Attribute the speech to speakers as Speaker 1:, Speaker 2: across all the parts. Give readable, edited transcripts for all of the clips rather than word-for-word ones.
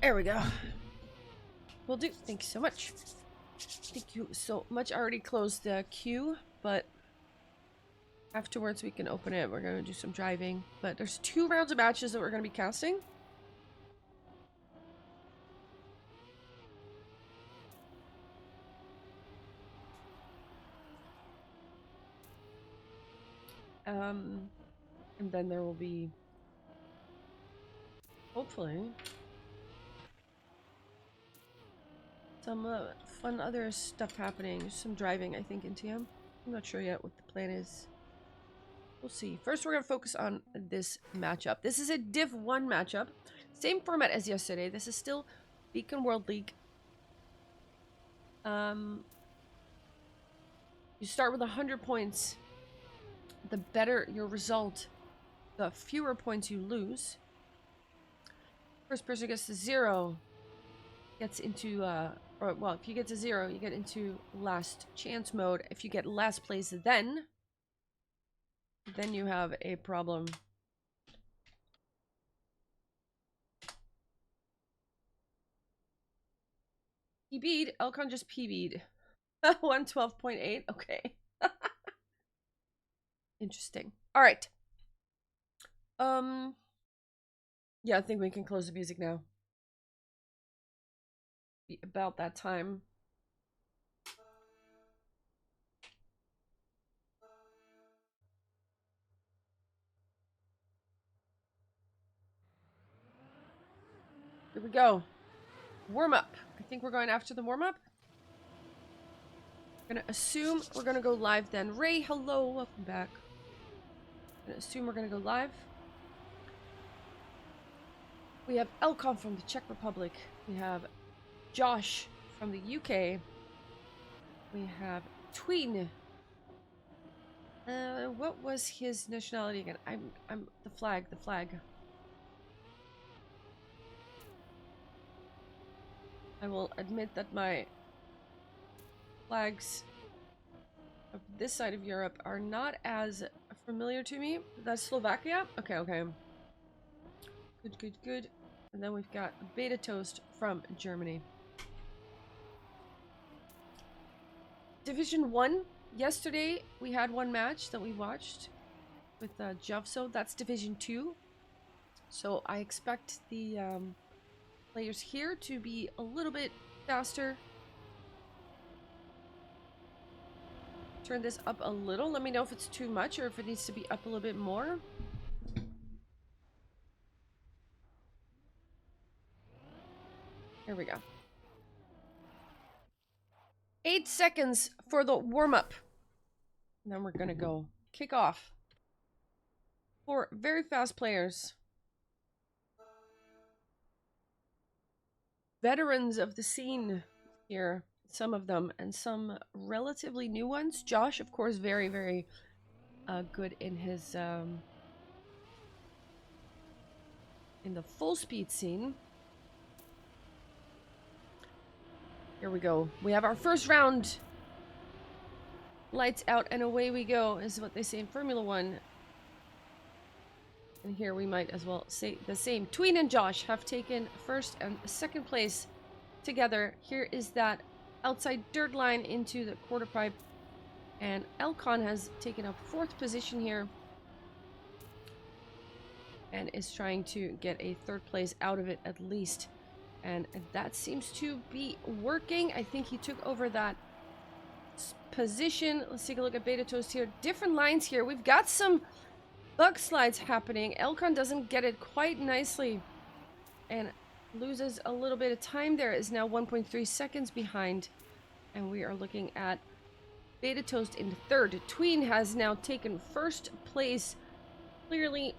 Speaker 1: There we go. Will do. Thank you so much. Thank you so much. I already closed the queue, but afterwards we can open it. We're going to do some driving. But there's 2 rounds of matches that we're going to be casting. And then there will be, hopefully, some fun other stuff happening. Some driving, I think, in TM. I'm not sure yet what the plan is. We'll see. First, we're going to focus on this matchup. This is a Div 1 matchup. Same format as yesterday. This is still eLconn World League. You start with 100 points. The better your result, the fewer points you lose. First person gets to 0 gets into, well, if you get to 0, you get into last chance mode. If you get last place, then you have a problem. PB'd? eLconn just PB'd. 112.8? Okay. Interesting. Alright. Yeah, I think we can close the music now. Be about that time. Here we go. Warm up. I think we're going after the warm up. I'm gonna assume we're gonna go live then. Ray, hello, welcome back. I'm gonna assume we're gonna go live. We have eLconn from the Czech Republic. We have Josh from the UK. We have Tween. What was his nationality again? I'm the flag. I will admit that my flags of this side of Europe are not as familiar to me. That's Slovakia? Okay. Good. And then we've got Betatoast from Germany. Division 1. Yesterday, we had one match that we watched with Jovso. That's Division 2. So I expect the players here to be a little bit faster. Turn this up a little. Let me know if it's too much or if it needs to be up a little bit more. Here we go. 8 seconds for the warm-up. Then we're gonna go kick off. 4 very fast players. Veterans of the scene here. Some of them, and some relatively new ones. Josh, of course, very, very good in his in the full speed scene. Here we go. We have our first round. Lights out and away we go, is what they say in Formula 1. And here we might as well say the same. Tween and Josh have taken first and second place together. Here is that outside dirt line into the quarter pipe. And eLconn has taken up 4th position here. And is trying to get a 3rd place out of it at least. And that seems to be working. I think he took over that position. Let's take a look at Betatoast here. Different lines here. We've got some bug slides happening. eLconn doesn't get it quite nicely and loses a little bit of time there. Is now 1.3 seconds behind. And we are looking at Betatoast in 3rd. Tween has now taken 1st place. Clearly,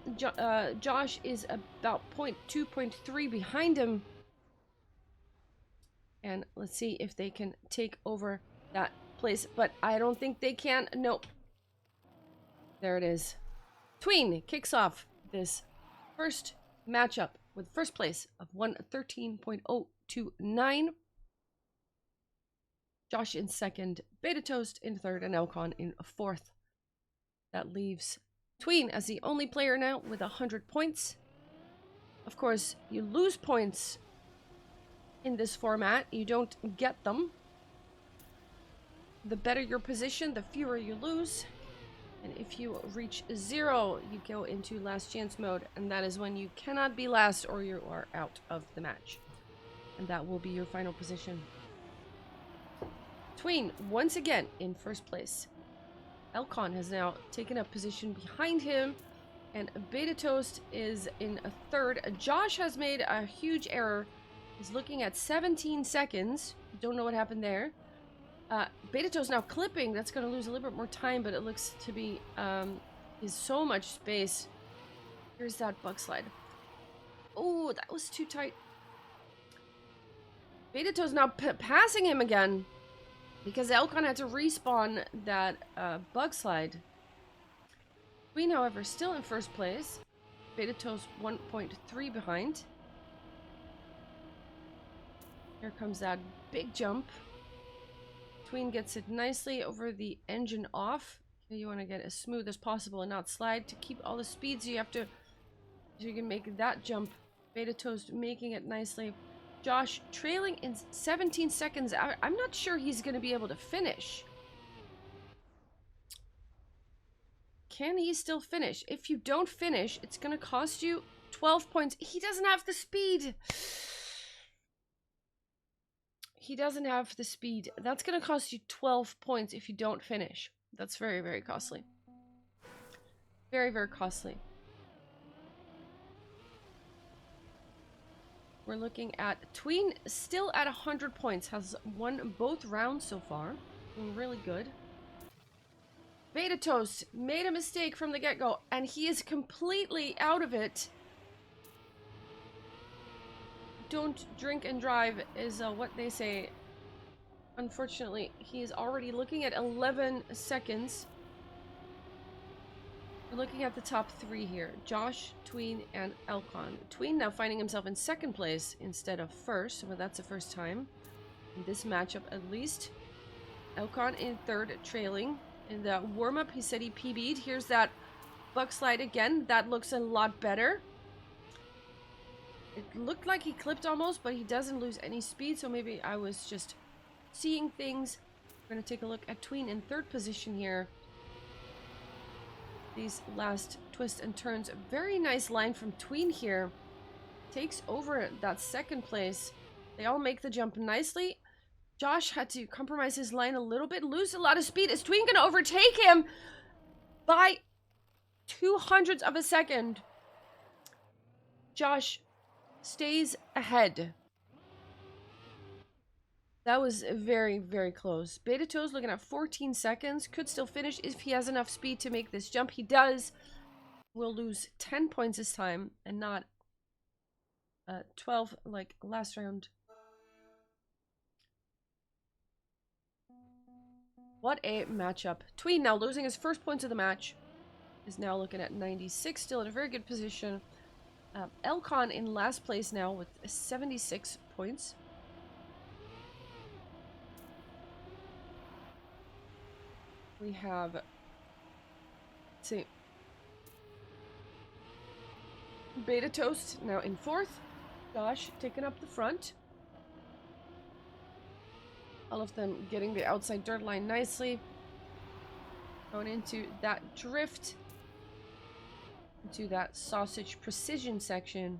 Speaker 1: Josh is about 0.2, 0.3 behind him. And let's see if they can take over that place. But I don't think they can. Nope. There it is. Tween kicks off this first matchup with 1st place of 113.029. Josh in 2nd, Betatoast in 3rd, and eLconn in 4th. That leaves Tween as the only player now with 100 points. Of course, you lose points in this format. You don't get them. The better your position, the fewer you lose. And if you reach 0, you go into last chance mode, and that is when you cannot be last or you are out of the match. And that will be your final position. Tween, once again, in first place. eLconn has now taken up position behind him, and Betatoast is in a third. Josh has made a huge error. He's looking at 17 seconds. Don't know what happened there. Betatoast now clipping. That's going to lose a little bit more time, but it looks to be is so much space. Here's that bug slide. Oh, that was too tight. Betatoast now passing him again because eLconn had to respawn that bug slide. Tween, however, still in first place. Betatoast 1.3 behind. Here comes that big jump. Tween gets it nicely over the engine off. You want to get as smooth as possible and not slide. To keep all the speeds, you have to, so you can make that jump. Betatoast making it nicely. Josh trailing in 17 seconds. I'm not sure he's going to be able to finish. Can he still finish? If you don't finish, it's going to cost you 12 points. He doesn't have the speed. He doesn't have the speed. That's going to cost you 12 points if you don't finish. That's very, very costly. Very, very costly. We're looking at Tween still at 100 points. Has won both rounds so far. Really good. Betatoast made a mistake from the get-go, and he is completely out of it. Don't drink and drive is what they say. Unfortunately, he's already looking at 11 seconds. We're looking at the top 3 here. Josh, Tween, and eLconn. Tween now finding himself in second place instead of first. Well, that's the first time in this matchup at least. eLconn in third, trailing. In the warm-up, he said he PB'd. Here's that bug slide again. That looks a lot better. It looked like he clipped almost, but he doesn't lose any speed, so maybe I was just seeing things. We're going to take a look at Tween in third position here. These last twists and turns. A very nice line from Tween here. Takes over that second place. They all make the jump nicely. Josh had to compromise his line a little bit, lose a lot of speed. Is Tween going to overtake him by 0.02 of a second? Josh stays ahead. That was very, very close. Betatoast looking at 14 seconds. Could still finish if he has enough speed to make this jump. He does. Will lose 10 points this time and not 12 like last round. What a matchup. Tween now losing his first points of the match. Is now looking at 96. Still in a very good position. eLconn in last place now with 76 points. We have, let's see, Betatoast now in fourth. Josh taking up the front. All of them getting the outside dirt line nicely. Going into that drift. Into that sausage precision section.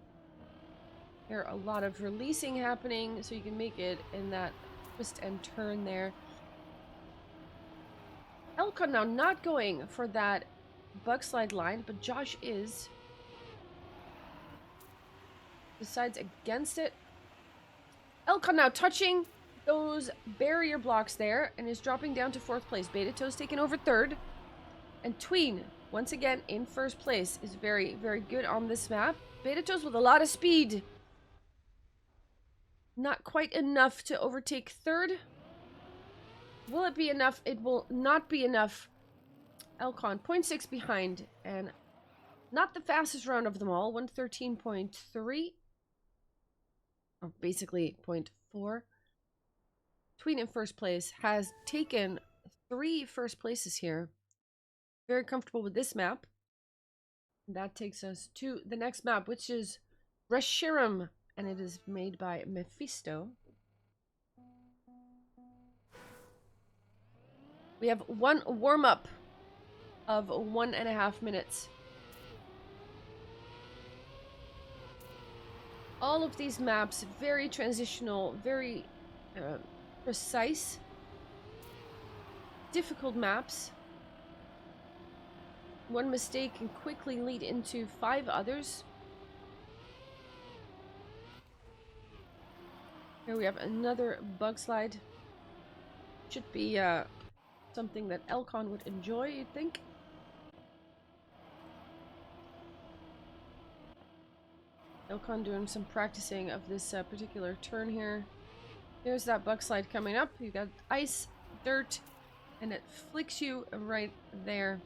Speaker 1: There are a lot of releasing happening, so you can make it in that twist and turn there. eLconn now not going for that bug slide line, but Josh is. Decides against it. eLconn now touching those barrier blocks there and is dropping down to fourth place. Betatoast taking over third. And Tween, once again in first place, is very, very good on this map. Betatoast with a lot of speed. Not quite enough to overtake third. Will it be enough? It will not be enough. eLconn 0.6 behind and not the fastest round of them all. 113.3. Oh, basically 0.4. Tween in first place has taken 3 first places here. Very comfortable with this map. That takes us to the next map, which is Reshiram and it is made by Mephisto. We have one warm-up of 1.5 minutes. All of these maps, very transitional, very precise, difficult maps. One mistake can quickly lead into 5 others. Here we have another bug slide. Should be something that eLconn would enjoy, you'd think. eLconn doing some practicing of this particular turn here. Here's that bug slide coming up. You got ice, dirt, and it flicks you right there.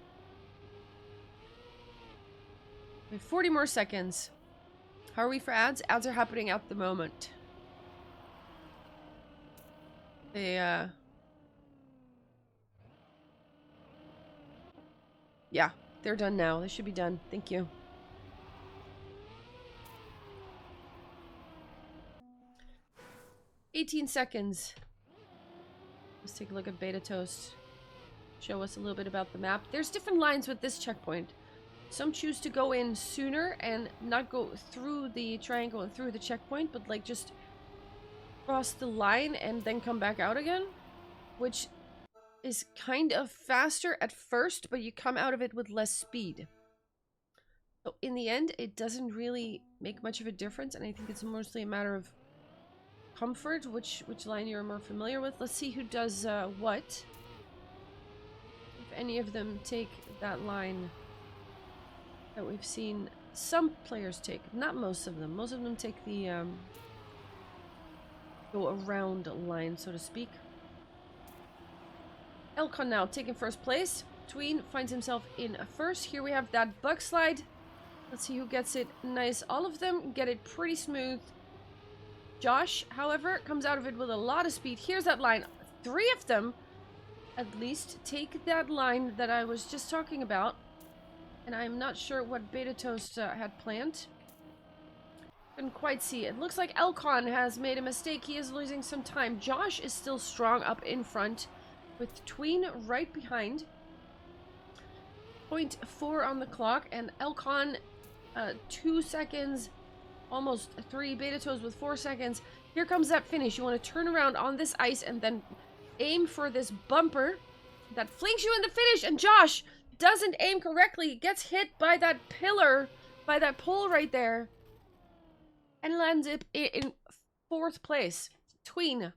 Speaker 1: We have 40 more seconds. How are we for ads? Ads are happening at the moment. They, yeah, they're done now. They should be done. Thank you. "18 seconds. Let's take a look at Betatoast. Show us a little bit about the map. There's different lines with this checkpoint. Some choose to go in sooner and not go through the triangle and through the checkpoint, but like just cross the line and then come back out again, which is kind of faster at first, but you come out of it with less speed. So in the end, it doesn't really make much of a difference, and I think it's mostly a matter of comfort, which line you're more familiar with. Let's see who does what. If any of them take that line that we've seen some players take. Not most of them. Most of them take the go around line, so to speak. eLconn now taking first place. Tween finds himself in first. Here we have that bug slide. Let's see who gets it nice. All of them get it pretty smooth. Josh, however, comes out of it with a lot of speed. Here's that line. 3 of them, at least, take that line that I was just talking about. And I'm not sure what Betatoast had planned. Couldn't quite see. It looks like eLconn has made a mistake. He is losing some time. Josh is still strong up in front, with Tween right behind. 0.4 on the clock, and eLconn 2 seconds, almost 3. Betatoast with 4 seconds. Here comes that finish. You want to turn around on this ice and then aim for this bumper that flings you in the finish, and Josh doesn't aim correctly, gets hit by that pillar, by that pole right there, and lands it in 4th place. Tween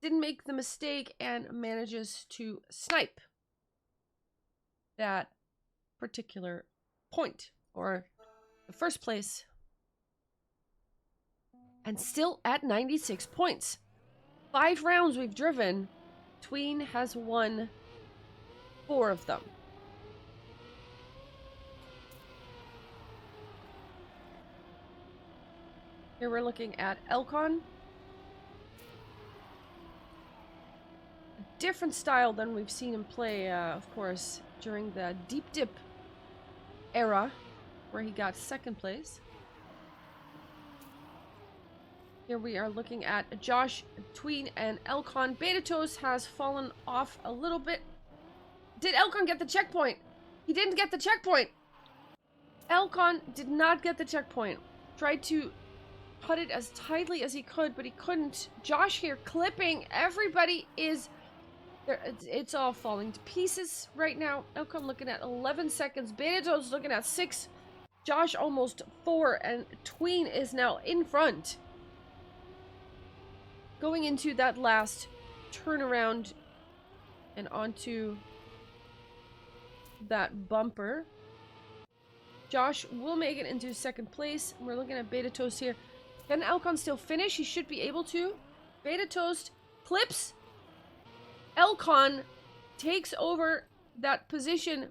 Speaker 1: didn't make the mistake and manages to snipe that particular point, or the first place, and still at 96 points. 5 rounds we've driven. Tween has won 4 of them. Here we're looking at eLconn. A different style than we've seen him play, of course, during the deep dip era, where he got 2nd place. Here we are looking at Josh, Tween, and eLconn. Betatoast has fallen off a little bit. Did eLconn get the checkpoint? He didn't get the checkpoint. eLconn did not get the checkpoint. Tried to put it as tightly as he could, but he couldn't. Josh here clipping. Everybody is there. It's all falling to pieces right now. eLconn looking at 11 seconds. Betatoast looking at 6. Josh almost 4, and Tween is now in front. Going into that last turnaround and onto that bumper. Josh will make it into 2nd place. We're looking at Betatoast here. Can eLconn still finish? He should be able to. Betatoast clips. eLconn takes over that position.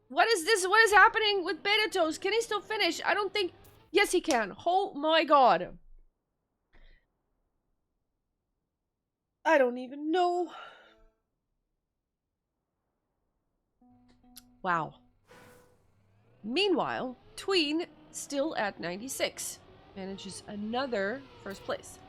Speaker 1: What is this? What is happening with Betatoast? Can he still finish? I don't think... Yes, he can. Oh my god. I don't even know. Wow. Meanwhile, Tween still at 96. manages another first place.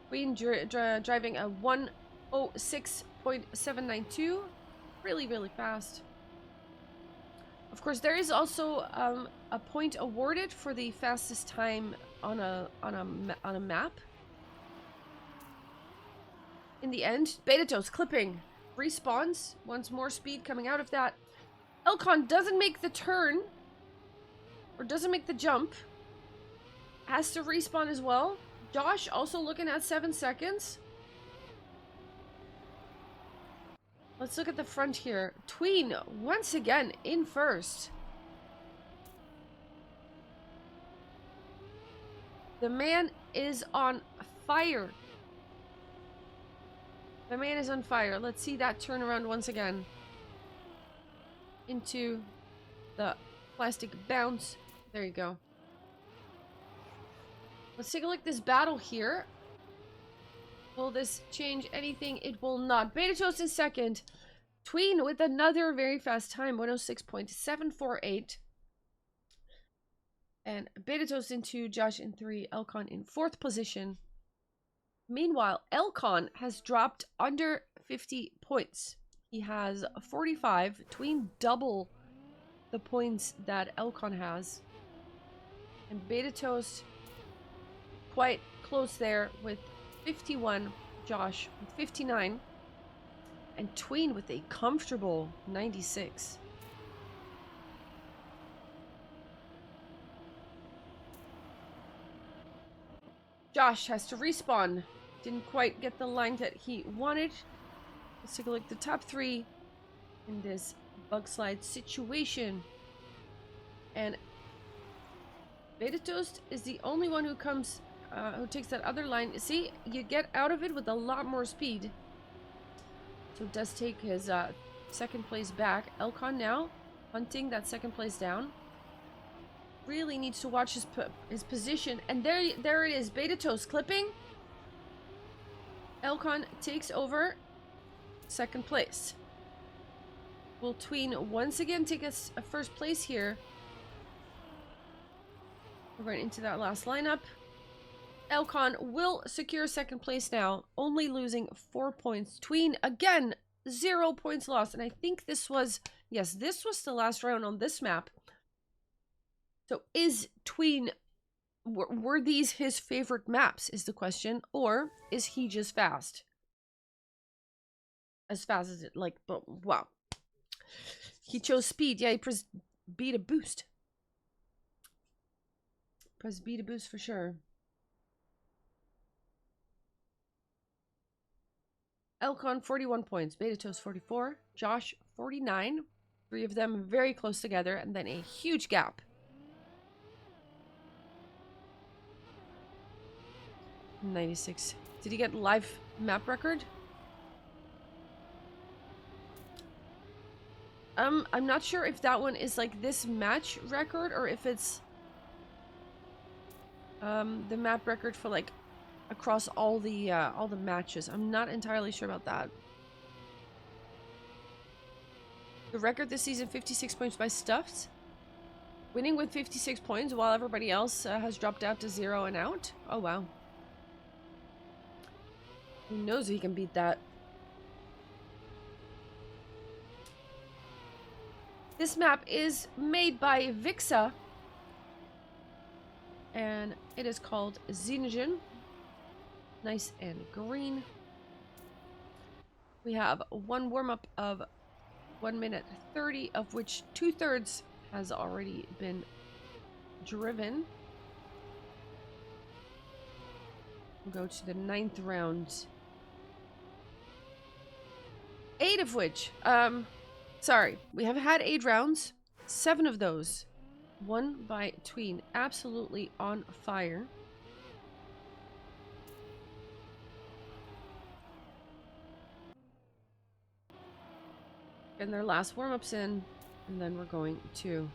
Speaker 1: Queen driving a 1:06.792. Really, really fast. Of course, there is also a point awarded for the fastest time on a map. In the end, Betatoast clipping respawns. Once more speed coming out of that. eLconn doesn't make the turn, or doesn't make the jump. Has to respawn as well. Josh also looking at 7 seconds. Let's look at the front here. Tween, once again, in first. The man is on fire. The man is on fire. Let's see that turnaround once again. Into the plastic bounce. There you go. Let's take a look at this battle here. Will this change anything? It will not. Betatoast in second. Tween with another very fast time, 106.748. And Betatoast in 2, Josh in 3, eLconn in 4th position. Meanwhile, eLconn has dropped under 50 points. He has 45, Tween double the points that eLconn has. And Betatoast quite close there with 51, Josh with 59, and Tween with a comfortable 96. Josh has to respawn. Didn't quite get the line that he wanted. Let's take a look at the top 3 in this bug slide situation. And Betatoast is the only one who comes who takes that other line. See, you get out of it with a lot more speed. So it does take his second place back. eLconn now hunting that second place down. Really needs to watch his position. And there it is. Betatoast clipping. eLconn takes over second place. Will Tween once again take us a first place here? We're right into that last lineup. eLconn will secure second place now, only losing 4 points. Tween, again, 0 points lost. And I think this was, yes, this was the last round on this map. So is Tween, were these his favorite maps, is the question? Or is he just fast? As fast as it, like, but wow. He chose speed. Yeah, he pressed B to boost. Press B to boost for sure. eLconn 41 points, Betatoast 44, Josh 49. 3 of them very close together, and then a huge gap. $96. Did he get live map record? I'm not sure if that one is like this match record or if it's the map record for like across all the matches. I'm not entirely sure about that. The record this season, 56 points by Stuffed. Winning with 56 points while everybody else has dropped out to 0 and out. Oh, wow. Who knows if he can beat that? This map is made by Vixa. And it is called Xenogen. Nice and green. We have one warm-up of 1 minute 30, of which 2/3 has already been driven. We'll go to the 9th round. 8 of which, sorry, we have had 8 rounds. 7 of those won by Tween. Absolutely on fire. And their last warm-ups in, and then we're going to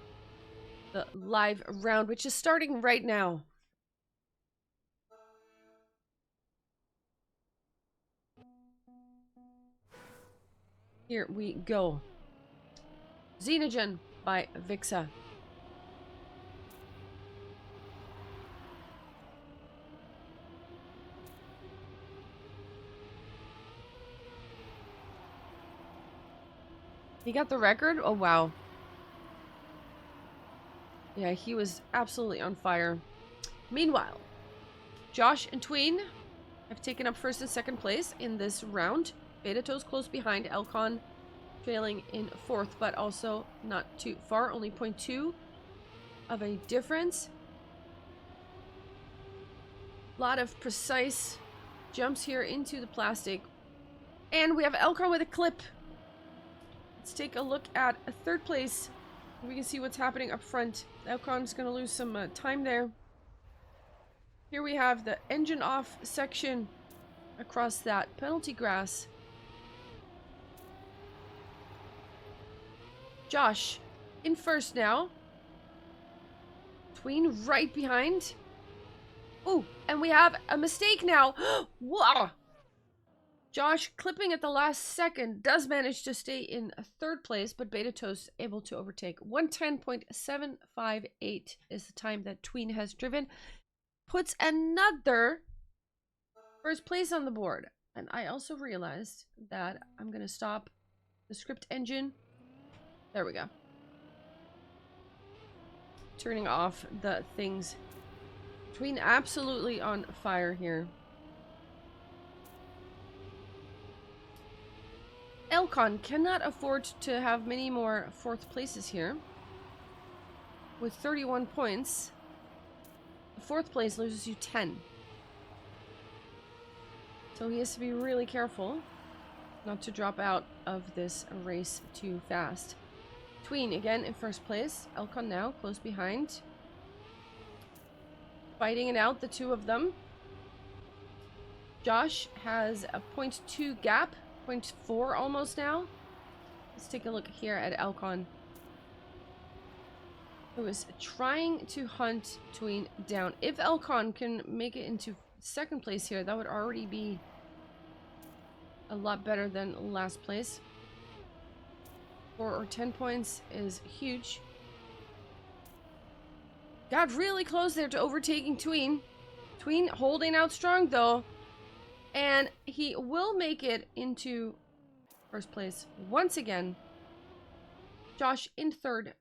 Speaker 1: the live round, which is starting right now. Here we go. Xenogen by Vixa. He got the record? Oh, wow. Yeah, he was absolutely on fire. Meanwhile, Josh and Tween have taken up first and second place in this round. Betatoast close behind. eLconn trailing in fourth, but also not too far. Only 0.2 of a difference. A lot of precise jumps here into the plastic. And we have eLconn with a clip. Let's take a look at a third place. We can see what's happening up front. eLconn's going to lose some time there. Here we have the engine off section across that penalty grass. Josh in first now. Tween right behind. Oh, and we have a mistake now. Whoa! Josh, clipping at the last second, does manage to stay in third place, but Betatoast able to overtake. 1:10.758 is the time that Tween has driven. Puts another first place on the board. And I also realized that I'm going to stop the script engine. There we go. Turning off the things. Tween absolutely on fire here. eLconn cannot afford to have many more fourth places here. With 31 points, fourth place loses you 10. So he has to be really careful not to drop out of this race too fast. Tween again in first place. eLconn now close behind. Fighting it out, the two of them. Josh has a 0.2 gap. 0.4 almost now. Let's take a look here at eLconn, who is trying to hunt Tween down. If eLconn can make it into second place here, that would already be a lot better than last place. 4 or 10 points is huge. Got really close there to overtaking Tween. Tween holding out strong though. And he will make it into first place once again. Josh in third.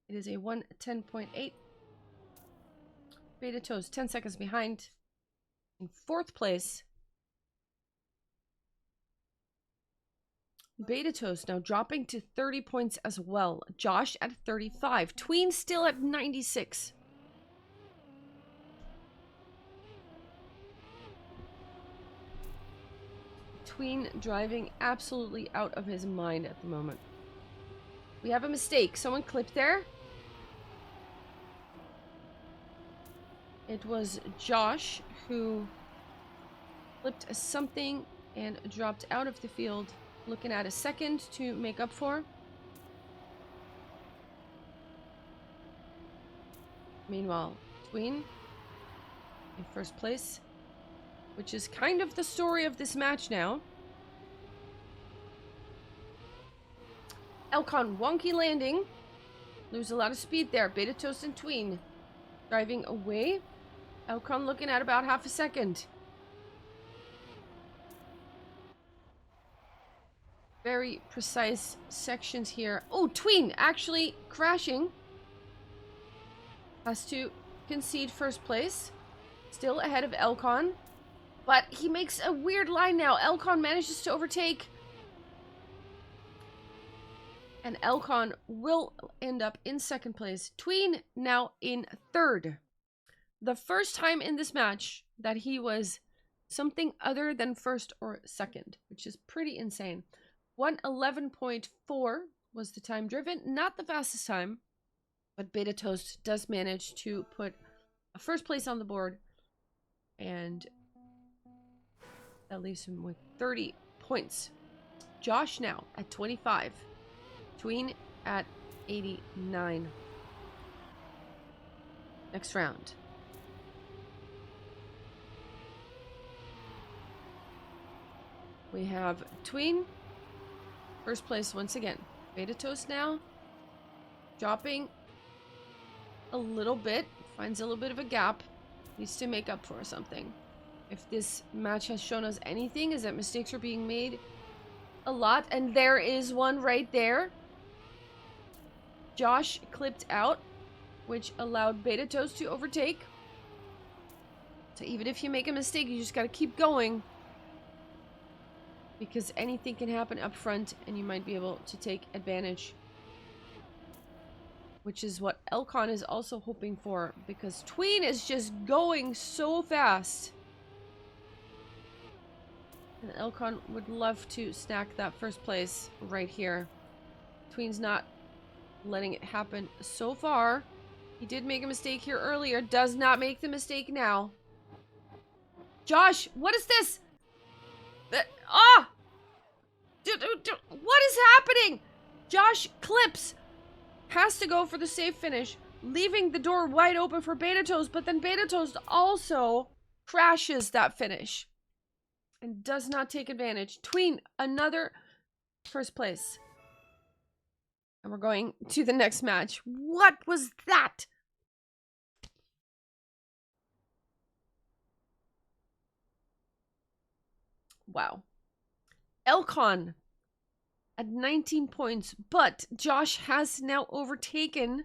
Speaker 1: It is a 1:10.8. Betatoast 10 seconds behind. In fourth place. Betatoast now dropping to 30 points as well. Josh at 35. Tween still at 96. Tween driving absolutely out of his mind at the moment. We have a mistake. Someone clipped there. It was Josh who clipped something and dropped out of the field. Looking at a second to make up for. Meanwhile, Tween in first place, which is kind of the story of this match now. eLconn wonky landing. Lose a lot of speed there. Betatoast and Tween driving away. eLconn looking at about half a second. Very precise sections here. Oh, Tween actually crashing. Has to concede first place. Still ahead of eLconn. But he makes a weird line now. eLconn manages to overtake. And eLconn will end up in second place. Tween now in third. The first time in this match that he was something other than first or second, which is pretty insane. 1:11.4 was the time driven. Not the fastest time, but Betatoast does manage to put a first place on the board. And that leaves him with 30 points. Josh now at 25. Tween at 89. Next round. We have Tween. First place once again. Betatoast now. Dropping a little bit. Finds a little bit of a gap. Needs to make up for something. If this match has shown us anything, is that mistakes are being made a lot. And there is one right there. Josh clipped out, which allowed Betatoast to overtake. So even if you make a mistake, you just gotta keep going. Because anything can happen up front and you might be able to take advantage. Which is what eLconn is also hoping for, because Tween is just going so fast. And eLconn would love to snack that first place right here. Tween's not letting it happen so far. He did make a mistake here earlier. Does not make the mistake now. Josh, what is this? Ah! What is happening? Josh clips. Has to go for the safe finish, leaving the door wide open for Betatoast, but then Betatoast also crashes that finish and does not take advantage. Tween, another first place. And we're going to the next match. What was that? Wow. eLconn at 19 points, but Josh has now overtaken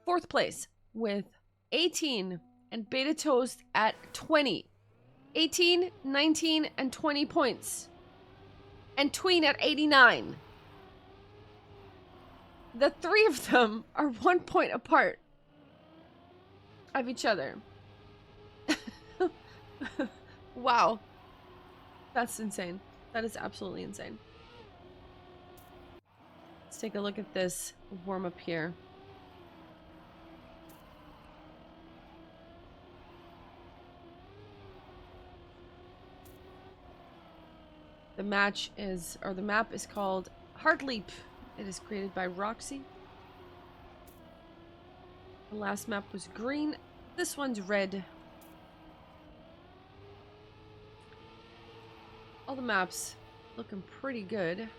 Speaker 1: 4th place with 18 and Betatoast at 20. 18, 19, and 20 points. And Tween at 89. The three of them are 1 point apart of each other. Wow. That's insane. That is absolutely insane. Let's take a look at this warm-up here. The match is, or the map is called Heart Leap. It is created by Roxy. The last map was green. This one's red. All the maps looking pretty good.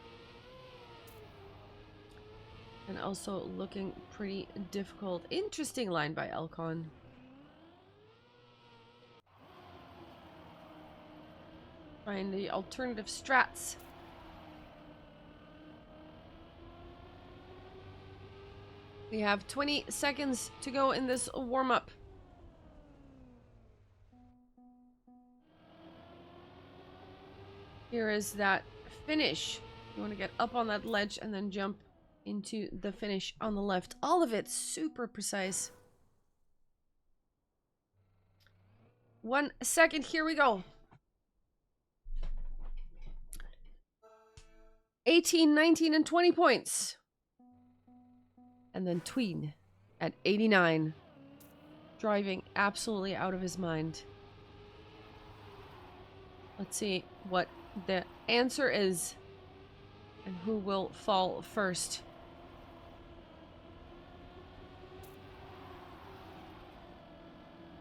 Speaker 1: And also looking pretty difficult. Interesting line by eLconn. Find the alternative strats. We have 20 seconds to go in this warm-up. Here is that finish. You want to get up on that ledge and then jump into the finish on the left. All of it super precise. 1 second, here we go. 18, 19, and 20 points. And then Tween at 89. Driving absolutely out of his mind. Let's see what the answer is. And who will fall first.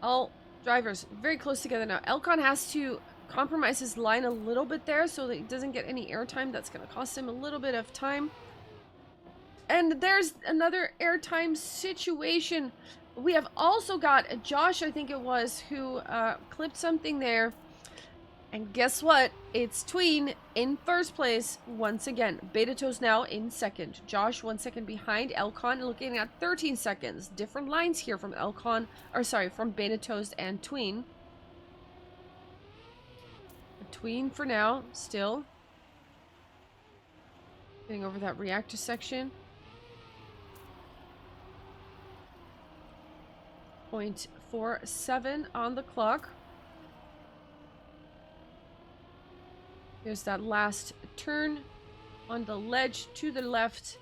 Speaker 1: All drivers very close together now. eLconn has to compromise his line a little bit there so that he doesn't get any airtime. That's going to cost him a little bit of time. And there's another airtime situation. We have also got Josh, I think it was, who clipped something there. And guess what? It's Tween in first place once again. Betatoast now in second. Josh 1 second behind eLconn, looking at 13 seconds. Different lines here from eLconn, or sorry, from Betatoast and Tween. Tween for now, still. Getting over that reactor section. 0.47 on the clock. Here's that last turn on the ledge to the left.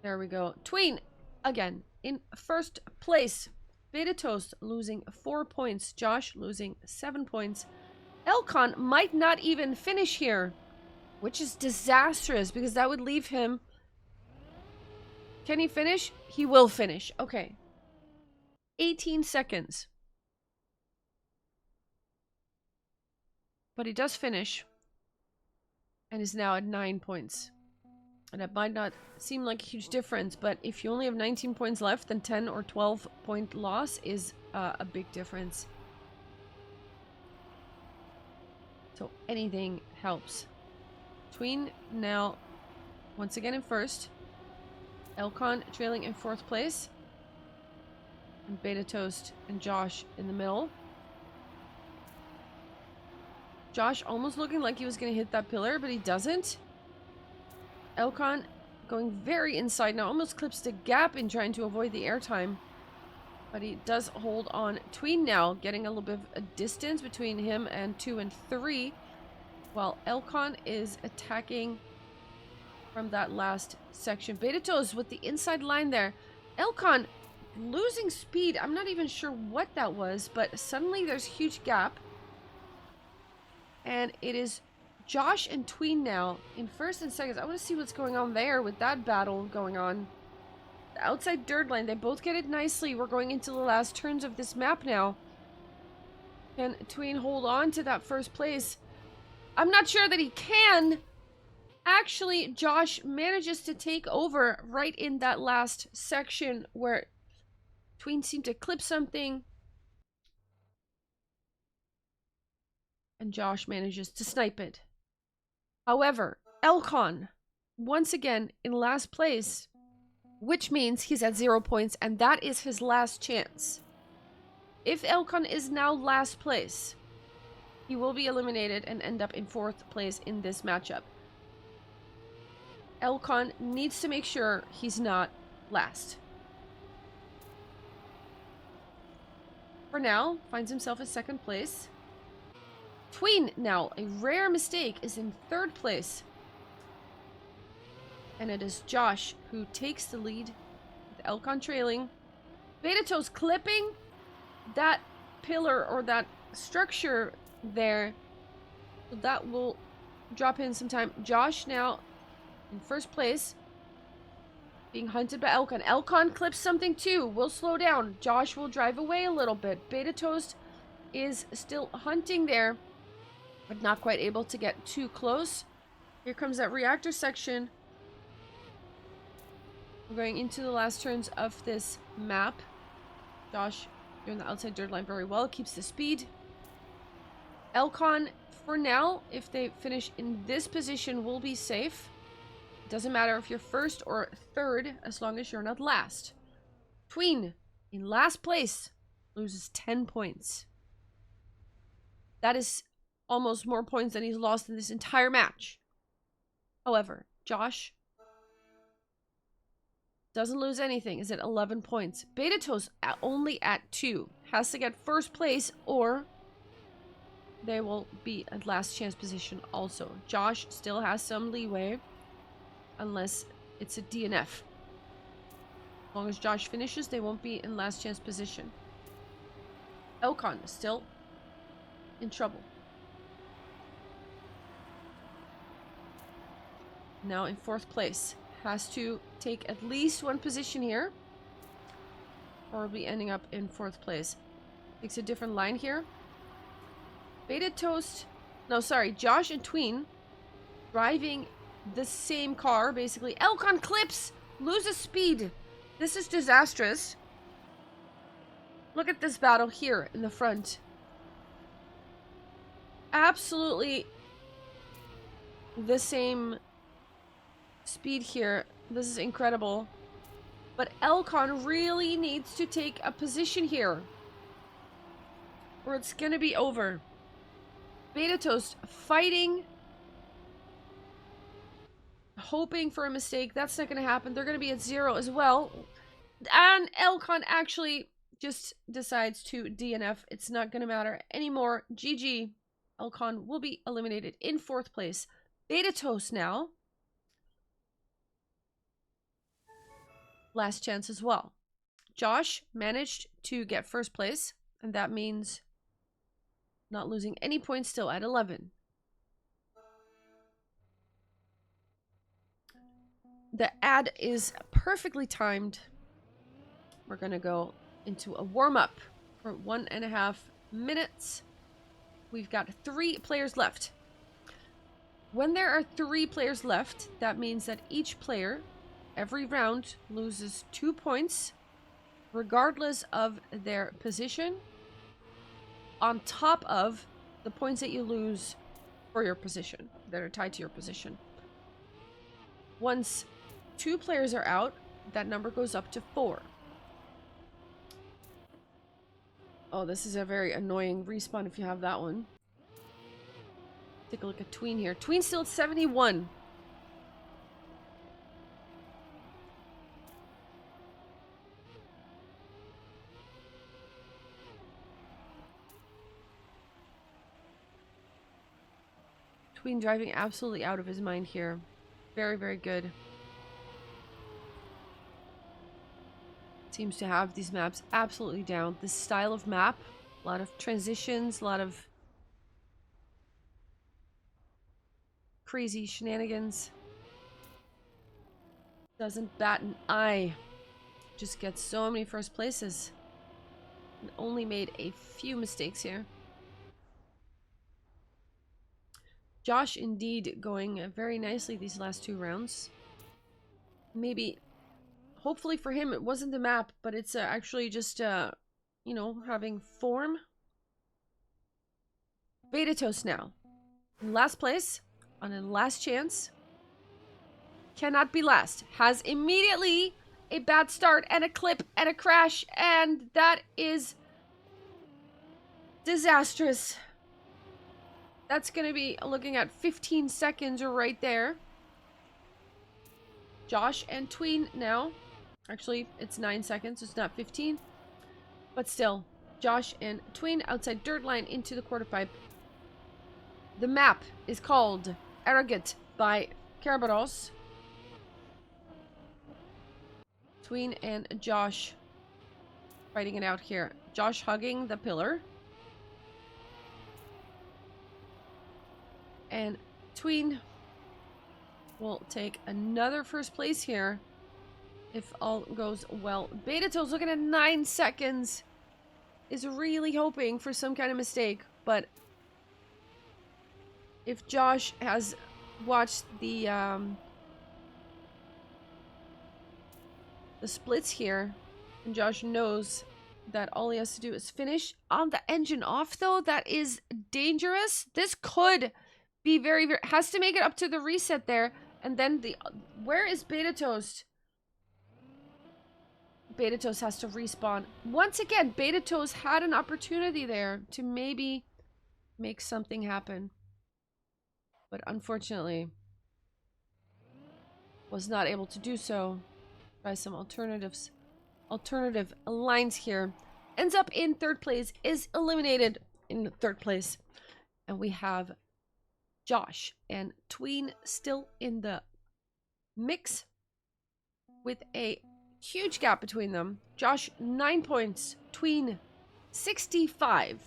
Speaker 1: There we go. Tween again in first place. Betatoast losing 4 points. Josh losing 7 points. eLconn might not even finish here, which is disastrous because that would leave him. Can he finish? He will finish. Okay. 18 seconds. But he does finish. And is now at 9 points. And it might not seem like a huge difference, but if you only have 19 points left, then 10 or 12 point loss is a big difference. So anything helps. Tween now once again in first. eLconn trailing in 4th place. And Betatoast and Josh in the middle. Josh almost looking like he was going to hit that pillar, but he doesn't. eLconn going very inside now, almost clips the gap in trying to avoid the airtime. But he does hold on. Tween now getting a little bit of a distance between him and 2 and 3. While eLconn is attacking from that last section. Betatoast with the inside line there. eLconn losing speed. I'm not even sure what that was, but suddenly there's a huge gap. And it is Josh and Tween now in 1st and 2nd. I want to see what's going on there with that battle going on. The outside dirt line, they both get it nicely. We're going into the last turns of this map now. Can Tween hold on to that 1st place? I'm not sure that he can. Actually, Josh manages to take over right in that last section where Tween seemed to clip something. And Josh manages to snipe it. However, eLconn, once again, in last place, which means he's at 0 points, and that is his last chance. If eLconn is now last place, he will be eliminated and end up in 4th place in this matchup. eLconn needs to make sure he's not last. For now, finds himself in 2nd place. Tween now, a rare mistake, is in 3rd place. And it is Josh who takes the lead with eLconn trailing. Betatoast clipping that pillar or that structure there. So that will drop in some time. Josh now in 1st place. Being hunted by eLconn. eLconn clips something too. Will slow down. Josh will drive away a little bit. Betatoast is still hunting there, but not quite able to get too close. Here comes that reactor section. We're going into the last turns of this map. Josh doing the outside dirt line very well. Keeps the speed. eLconn, for now, if they finish in this position, will be safe. Doesn't matter if you're 1st or 3rd, as long as you're not last. Tween, in last place, loses 10 points. That is almost more points than he's lost in this entire match. However, Josh doesn't lose anything, is at 11 points. Betatoast only at 2. Has to get 1st place or they will be at last chance position also. Josh still has some leeway unless it's a DNF. As long as Josh finishes, they won't be in last chance position. eLconn is still in trouble. Now in 4th place. Has to take at least 1 position here, or will be ending up in 4th place. Takes a different line here. Betatoast, no, sorry, Josh and Tween driving the same car, basically. eLconn clips, loses speed. This is disastrous. Look at this battle here in the front. Absolutely the same speed here. This is incredible. But eLconn really needs to take a position here, or it's gonna be over. Betatoast fighting, hoping for a mistake. That's not gonna happen. They're gonna be at 0 as well. And eLconn actually just decides to DNF. It's not gonna matter anymore. GG. eLconn will be eliminated in 4th place. Betatoast now. Last chance as well. Josh managed to get 1st place, and that means not losing any points, still at 11. The ad is perfectly timed. We're gonna go into a warm-up for 1.5 minutes. We've got 3 players left. When there are 3 players left, that means that each player, every round, loses 2 points, regardless of their position, on top of the points that you lose for your position, that are tied to your position. Once 2 players are out, that number goes up to 4. Oh, this is a very annoying respawn if you have that one. Take a look at Tween here. Tween's still at 71. Tween driving absolutely out of his mind here. Very, very good. Seems to have these maps absolutely down. This style of map, a lot of transitions, a lot of crazy shenanigans. Doesn't bat an eye. Just gets so many first places. And only made a few mistakes here. Josh indeed going very nicely these last 2 rounds. Maybe, hopefully for him, it wasn't the map, but it's actually just, you know, having form. Betatoast now. In last place, on a last chance. Cannot be last. Has immediately a bad start and a clip and a crash, and that is disastrous. That's going to be looking at 15 seconds right there. Josh and Tween now. Actually, it's 9 seconds, so it's not 15. But still, Josh and Tween outside dirt line into the quarter pipe. The map is called Arrogant by Kerberos. Tween and Josh fighting it out here. Josh hugging the pillar. And Tween will take another first place here if all goes well. Betatoast looking at 9 seconds. Is really hoping for some kind of mistake, but if Josh has watched the splits here, and Josh knows that all he has to do is finish on the engine off, though, that is dangerous. This could be very, very, has to make it up to the reset there, and then the, where is Betatoast? Betatoast has to respawn. Once again, Betatoast had an opportunity there to maybe make something happen. But unfortunately, was not able to do so. Try some alternative lines here. Ends up in 3rd place, is eliminated in 3rd place. And we have Josh and Tween still in the mix with a huge gap between them. Josh 9 points, Tween 65.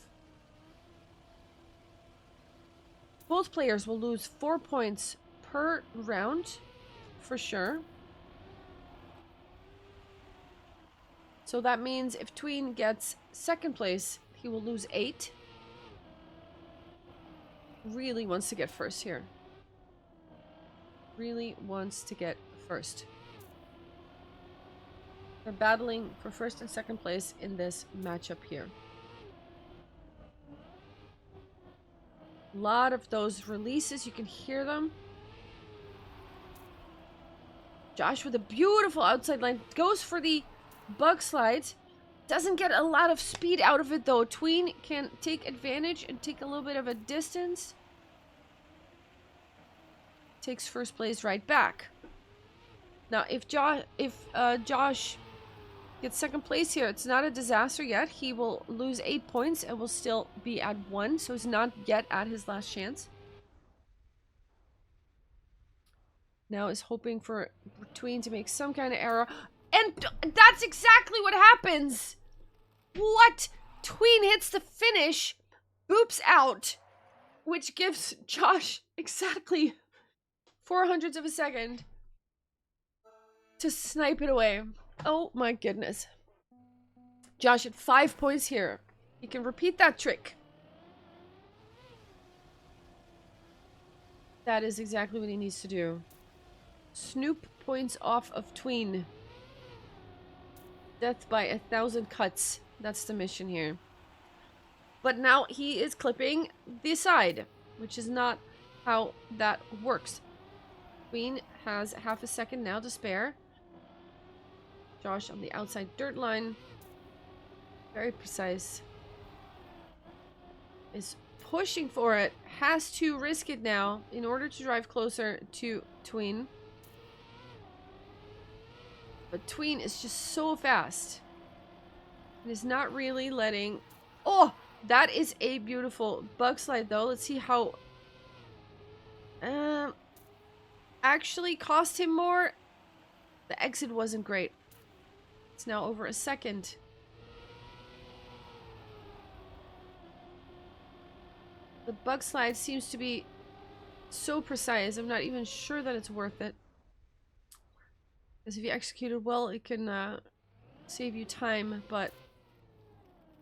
Speaker 1: Both players will lose 4 points per round for sure. So that means if Tween gets 2nd place, he will lose 8. Really wants to get first here. Really wants to get first. They're battling for 1st and 2nd place in this matchup here. A lot of those releases, you can hear them. Josh with a beautiful outside line. Goes for the bug slide. Doesn't get a lot of speed out of it though. Tween can take advantage and take a little bit of a distance. Takes 1st place right back. Now if Josh gets 2nd place here, it's not a disaster yet. He will lose 8 points and will still be at 1, so he's not yet at his last chance. Now is hoping for Tween to make some kind of error. And that's exactly what happens! What? Tween hits the finish, boops out, which gives Josh exactly 0.04 of a second to snipe it away. Oh my goodness. Josh at 5 points here. He can repeat that trick. That is exactly what he needs to do. Snoop points off of tween. Death by 1,000 cuts. That's the mission here. But now he is clipping the side, which is not how that works. Tween has half a second now to spare. Josh on the outside dirt line. Very precise. Is pushing for it. Has to risk it now in order to drive closer to tween. But tween is just so fast. It is not really letting... Oh! That is a beautiful bug slide though. Let's see how... actually cost him more. The exit wasn't great. It's now over a second. The bug slide seems to be so precise. I'm not even sure that it's worth it. Because if you execute it well, it can save you time, but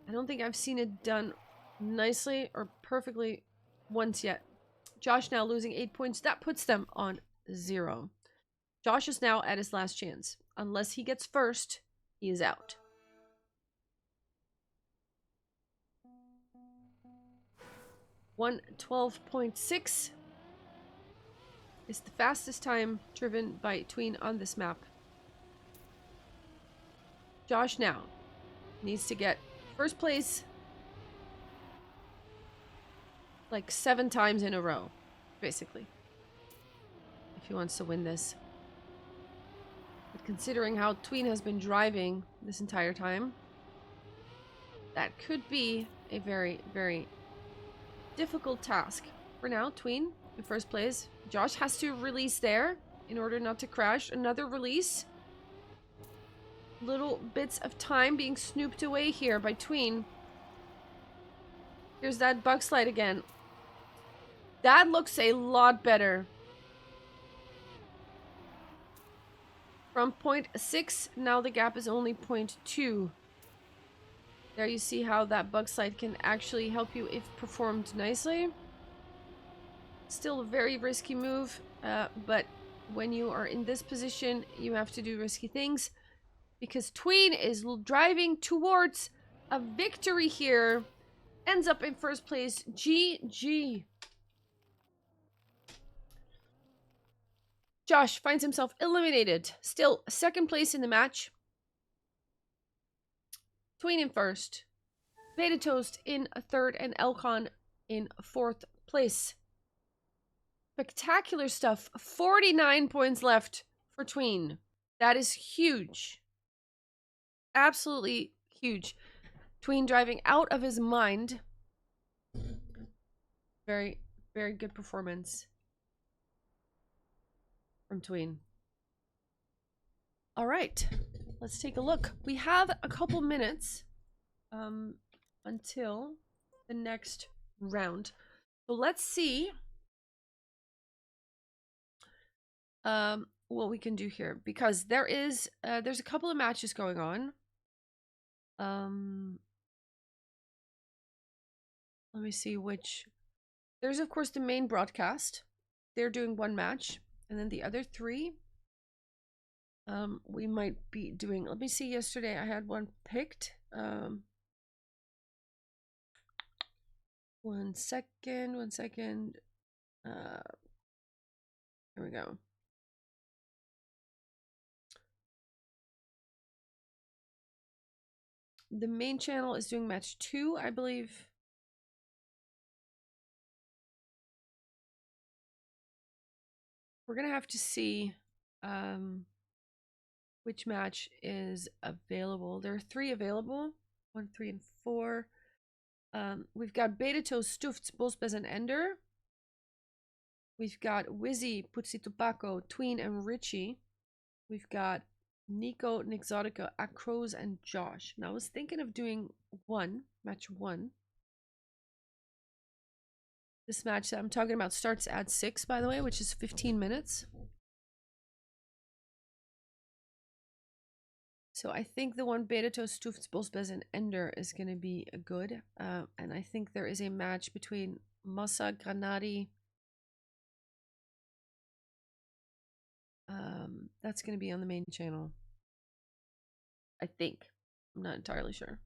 Speaker 1: I don't think I've seen it done nicely or perfectly once yet. Josh now losing 8 points. That puts them on 0. Josh is now at his last chance. Unless he gets first, he is out. .112.6 is the fastest time driven by tween on this map. Josh now needs to get first place like 7 times in a row, basically, if he wants to win this. But considering how tween has been driving this entire time, that could be a very, very difficult task. For now, tween in first place. Josh has to release there in order not to crash. Another release. Little bits of time being snooped away here by tween. Here's that bug slide again. That looks a lot better. From 0.6, now the gap is only 0.2. There you see how that bug slide can actually help you if performed nicely. Still a very risky move, but when you are in this position, you have to do risky things. Because tween is driving towards a victory here. Ends up in first place. GG. Josh finds himself eliminated. Still second place in the match. Tween in first. Betatoast in third and eLconn in fourth place. Spectacular stuff. 49 points left for tween. That is huge. Absolutely huge. Tween driving out of his mind. Very, very good performance from tween. All right, let's take a look. We have a couple minutes until the next round. So let's see what we can do here, because there's a couple of matches going on. Let me see which. There's of course the main broadcast. They're doing one match, and then the other 3 we might be doing. Let me see. Yesterday I had one picked. One second. Here we go. The main channel is doing match 2, I believe. We're gonna have to see which match is available. There are 3 available. 1, 3, and 4. We've got Betatoast, Stufts, Bosbes, and Ender. We've got Wizzy, Putzi Tobacco, Tween, and Richie. We've got Nico, Nixotica, Acros, and Josh. Now I was thinking of doing match 1. This match that I'm talking about starts at 6, by the way, which is 15 minutes. So I think the one Betatoast, Stufts, Bosbes, and Ender is going to be good. And I think there is a match between Massa, Granadi, That's going to be on the main channel. I think. I'm not entirely sure.